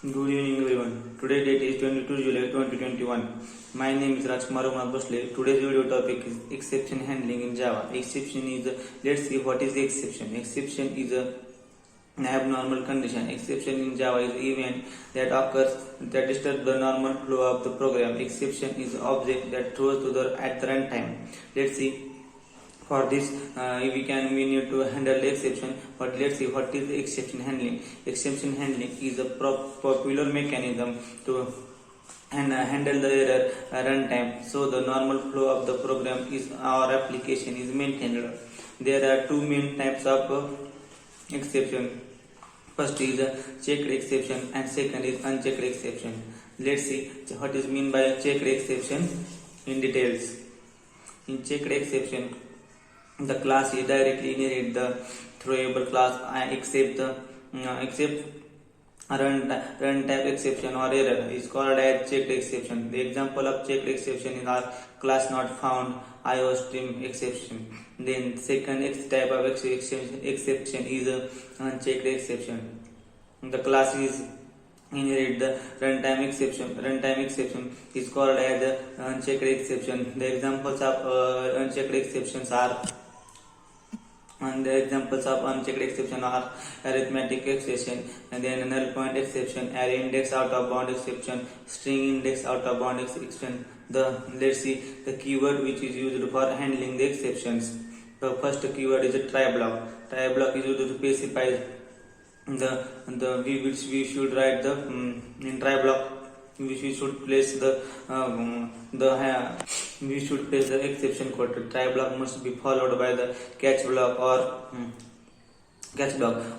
Good evening everyone. Today date is 22 July 2021. My name is Rajkumar Raghunath Bhosle. Today's video topic is exception handling in Java. Exception is let's see what is the exception. Exception is an abnormal condition. Exception in Java is an event that occurs that disturbs the normal flow of the program. Exception is an object that throws to the at the runtime. Let's see. For this, we need to handle the exception. But let's see what is the exception handling. Exception handling is a popular mechanism to handle the error runtime, so the normal flow of the program is our application is maintained. There are two main types of exception. First is a checked exception and second is unchecked exception. Let's see what is mean by checked exception in details. In checked exception, the class is directly inherit the throwable class except runtime exception or error is called as checked exception. The example of checked exception is our class not found IOStream exception. Then second type of exception is unchecked exception. The class is inherit the runtime exception. Runtime exception is called as unchecked exception. The examples of unchecked exceptions are unchecked exception are arithmetic exception, and then null point exception, array index out of bound exception, string index out of bound exception. Let's see the keyword which is used for handling the exceptions. The first keyword is a try block. Try block is used to specify we should write the in try block we should place the exception code. The try block must be followed by the catch block or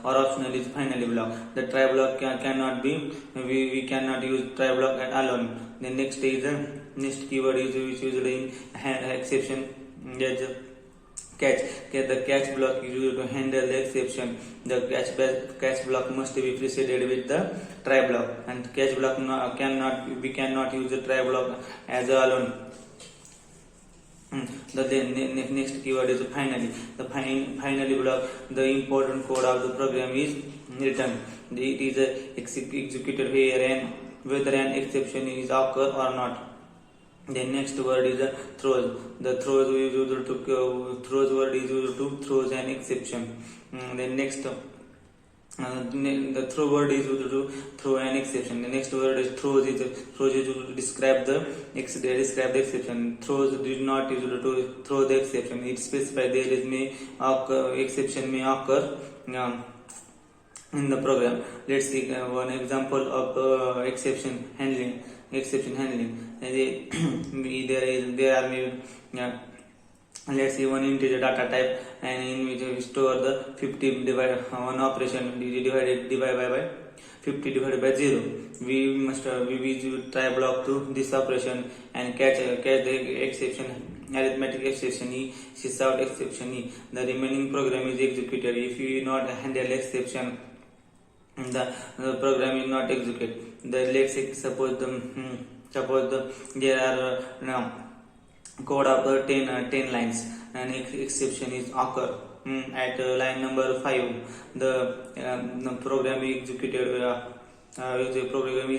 optional is finally block. The try block cannot be we cannot use try block alone. The next keyword is used in exception as catch. The catch block is used to handle the exception. The catch block must be preceded with the try block, and catch block we cannot use the try block as alone. The next keyword is finally. The finally block, the important code of the program is written. It is executed whether an exception is occur or not. The next word is throws. The throws word is used to throws an exception. The next the throw word is used to throw an exception. The next word is throws is used to describe the exception. Throws is not used to throw the exception. It specifies there is exception may occur in the program. Let's see one example of exception handling. There are let's see one integer data type, and in which we store the 50 one operation divide by 50 divided by 0. We use try block to this operation and catch the exception, arithmetic exception E, sysout exception E. The remaining program is executed. If you not handle exception, the program is not executed. Let's say suppose there are now code of 10 lines, and exception is occur at line number 5. The program is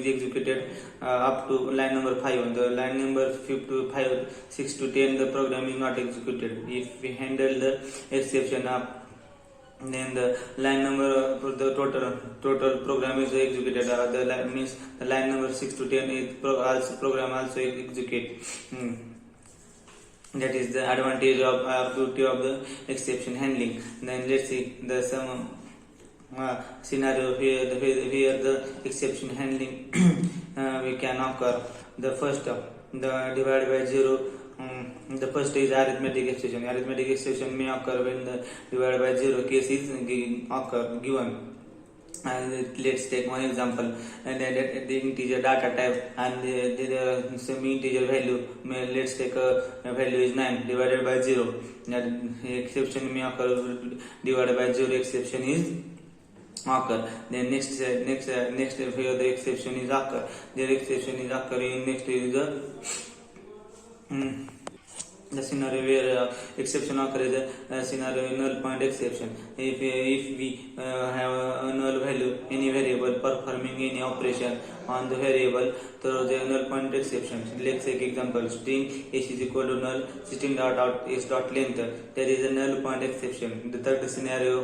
executed up to line number 5. The line number 6 to 10 the program is not executed. If we handle the exception up, then the line number the total program is executed. Means the line number 6 to 10 is program also execute. That is the advantage of beauty of the exception handling. Then let's see the some scenario where the exception handling we can occur. The first the divide by 0. The first is arithmetic exception. Arithmetic exception may occur when the divide by 0 case is given. Let's take one example, and the integer data type and the same integer value. Let's take a value is 9 divided by 0. That exception may occur divided by 0. Exception is occur. Then next where the exception is occur. The exception is occurring next is the The scenario where exception occurs is a scenario null point exception. If we have a null value, any variable performing any operation on the variable, through the null point exception. Let's take example: string s is equal to null, string dot out s dot length. There is a null point exception. The third scenario,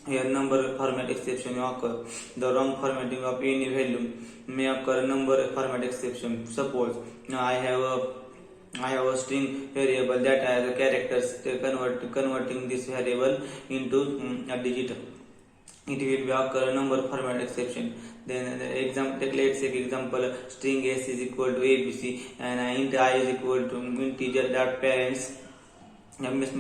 here number format exception occur. The wrong formatting of any value may occur. Number format exception. Suppose I have a string variable that has characters. Converting this variable into a digit, it will be occur a number format exception. Then let's take example: string s is equal to abc and int I is equal to integer dot parents. Must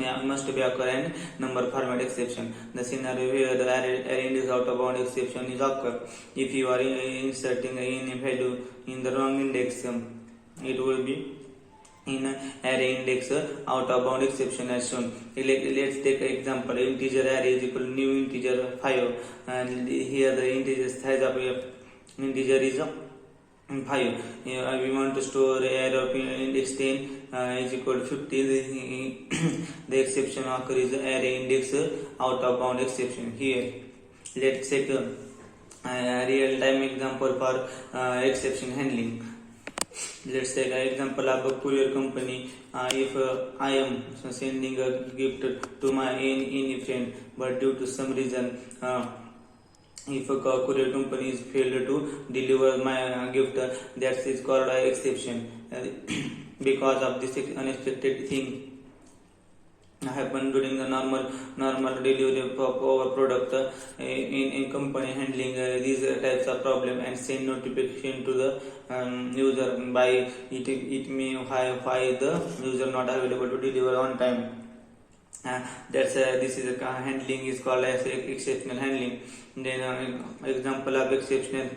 be occur and number format exception. The scenario where the array is out of bound exception is occur if you are inserting any value in the wrong index. It will be in array index out of bound exception as shown. Let's take an example: integer array is equal to new integer 5, and here the integer size of integer is 5. We want to store array of index 10 is equal to 50. The exception occurs is array index out of bound exception. Here let's take a real time example for exception handling. Let's take an example of a courier company. If I am sending a gift to my any friend, but due to some reason, if a courier company is failed to deliver my gift, that is called an exception. Because of this unexpected thing happen during the normal delivery of our product, in company handling these types of problem and send notification to the user by it may why the user not available to deliver on time. This is a handling is called as exceptional handling. Then example of exceptional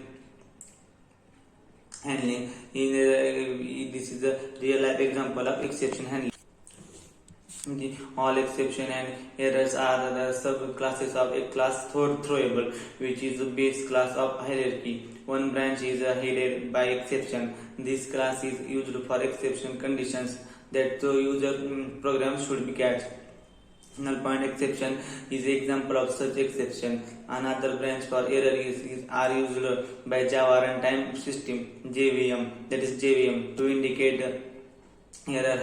handling this is a real life example of exception handling. All exception and errors are the subclasses of a class throwable, which is the base class of hierarchy. One branch is headed by exception. This class is used for exception conditions that the user program should be catch. Null point exception is an example of such exception. Another branch for error are used by Java runtime system JVM, that is JVM, to indicate errors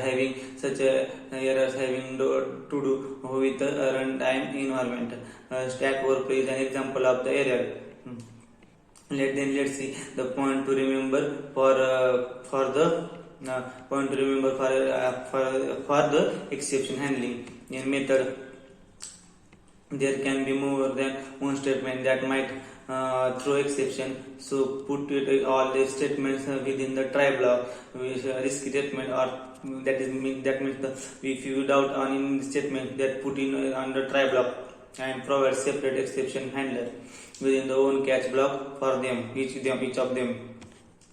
having to do with the runtime environment. Stack overflow is an example of the error. Let's see the point to remember for the exception handling. In method, there can be more than one statement that might throw exception. So put all the statements within the try block with risky statement, or that means if you doubt on any statement, that put in on the try block and provide separate exception handler within the own catch block for them, each of them.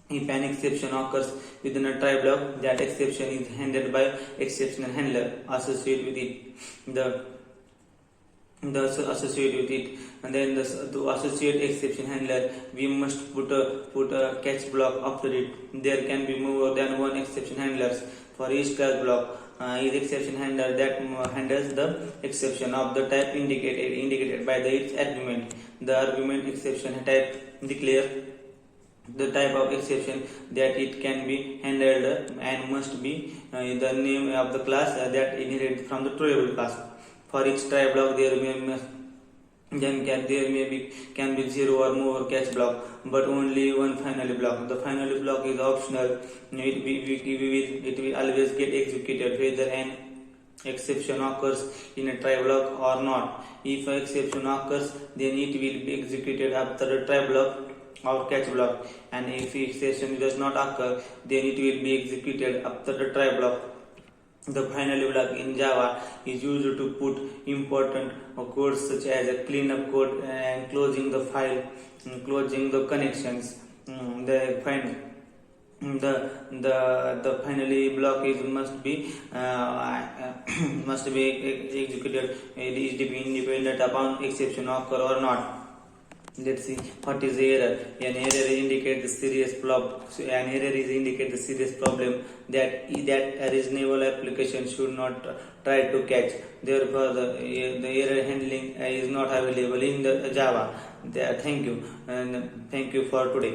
If an exception occurs within a try block, that exception is handled by exceptional handler associated with it. And then to associate exception handler, we must put a catch block after it. There can be more than one exception handlers for each catch block. Is exception handler that handles the exception of the type indicated by its argument. The argument exception type declares the type of exception that it can be handled and must be the name of the class that inherited from the throwable class. For each try block, there can be 0 or more catch block, but only one finally block. The finally block is optional. It will always get executed whether an exception occurs in a try block or not. If an exception occurs, then it will be executed after the try block or catch block, and if exception does not occur, then it will be executed after the try block. The finally block in Java is used to put important codes such as a cleanup code and closing the file, closing the connections. The finally block must be executed independent upon exception occur or not. Let's see what is the error. An error indicates the serious problem that a reasonable application should not try to catch. Therefore, the error handling is not available in the Java. Thank you, and thank you for today.